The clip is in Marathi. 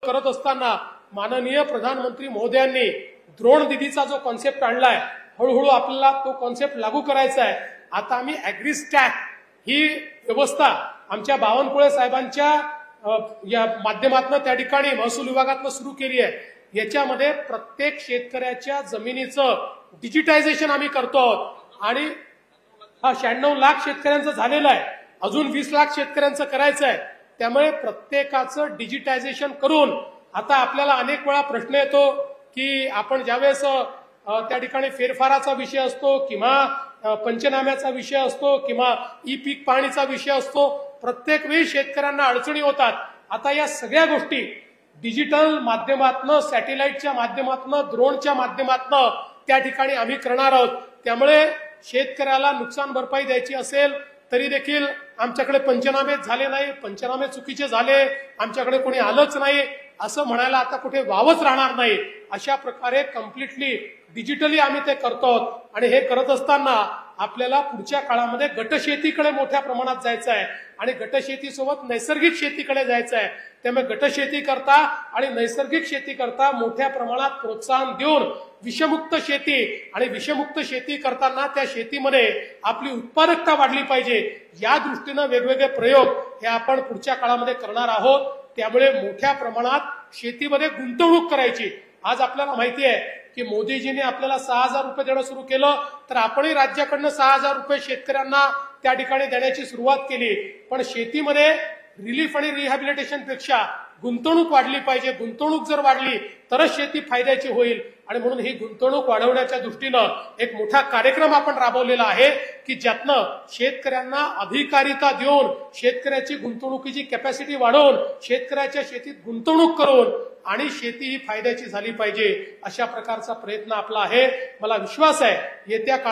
करत असताना माननीय प्रधानमंत्री महोदयांनी द्रोण दीदीचा जो कॉन्सेप्ट आणलाय, हळूहळू आपल्याला तो कॉन्सेप्ट लागू करायचा आहे। आता आम्ही ॲग्रीस्टॅक ही व्यवस्था आमच्या बावनकुळे साहेबांच्या या माध्यमातून त्या ठिकाणी महसूल विभागातून सुरू केली आहे। याच्यामध्ये प्रत्येक शेतकऱ्याच्या जमिनीचं डिजिटायझेशन आम्ही करतो आहोत आणि हा 96 लाख शेतकऱ्यांचं झालेलं आहे, अजून 20 लाख शेतकऱ्यांचं करायचं आहे। त्यामुळे प्रत्येकाचं डिजिटायझेशन करून आता आपल्याला अनेक वेळा प्रश्न येतो की आपण ज्यावेळेस त्या ठिकाणी फेरफाराचा विषय असतो किंवा पंचनाम्याचा विषय असतो किंवा ई पीक पाहणीचा विषय असतो, प्रत्येक वेळी शेतकऱ्यांना अडचणी होतात। आता या सगळ्या गोष्टी डिजिटल माध्यमातून, सॅटेलाइटच्या माध्यमातून, ड्रोनच्या माध्यमातून त्या ठिकाणी आम्ही करणार आहोत। त्यामुळे शेतकऱ्याला नुकसान भरपाई द्यायची असेल तरी देखील आमच्याकडे पंचनामे झाले नाही, पंचनामे चुकीचे झाले, आमच्याकडे कोणी आलंच नाही असं म्हणायला आता कुठे वावच राहणार नाही। अशा प्रकारे कम्प्लिटली डिजिटली आम्ही ते करतो आहोत आणि हे करत असताना आपल्याला पुढच्या काळामध्ये गटशेतीकडे मोठ्या प्रमाणात जायचं आहे आणि गटशेतीसोबत नैसर्गिक शेतीकडे जायचं आहे। त्यामुळे गटशेती करता आणि नैसर्गिक शेती करता मोठ्या प्रमाणात प्रोत्साहन देऊन विषमुक्त शेती आणि विषमुक्त शेती करताना त्या शेतीमध्ये आपली उत्पादकता वाढली पाहिजे, या दृष्टीने वेगवेगळे प्रयोग हे आपण पुढच्या काळामध्ये करणार आहोत। त्यामुळे मोठ्या प्रमाणात शेतीमध्ये गुंतवणूक करायची। आज आपल्याला माहिती आहे की मोदीजींनी आपल्याला 6000 रुपये देणं सुरू केलं, तर आपणही राज्याकडनं 6000 रुपये शेतकऱ्यांना त्या ठिकाणी देण्याची सुरुवात केली। पण शेतीमध्ये रिलीफ आणि रिहॅबिलिटेशन पेक्षा गुंतवणूक वाढली पाहिजे। गुंतवणूक जर वाढली तरच शेती फायद्याची होईल आणि म्हणून ही गुंतवणूक वाढवण्याच्या दृष्टीनं एक मोठा कार्यक्रम आपण राबवलेला आहे की ज्यातनं शेतकऱ्यांना अधिकारिता देऊन, शेतकऱ्याची गुंतवणुकीची कॅपॅसिटी वाढवून, शेतकऱ्याच्या शेतीत गुंतवणूक करून आणि शेती ही फायद्याची झाली पाहिजे, अशा प्रकारचा प्रयत्न आपला आहे। मला विश्वास आहे येत्या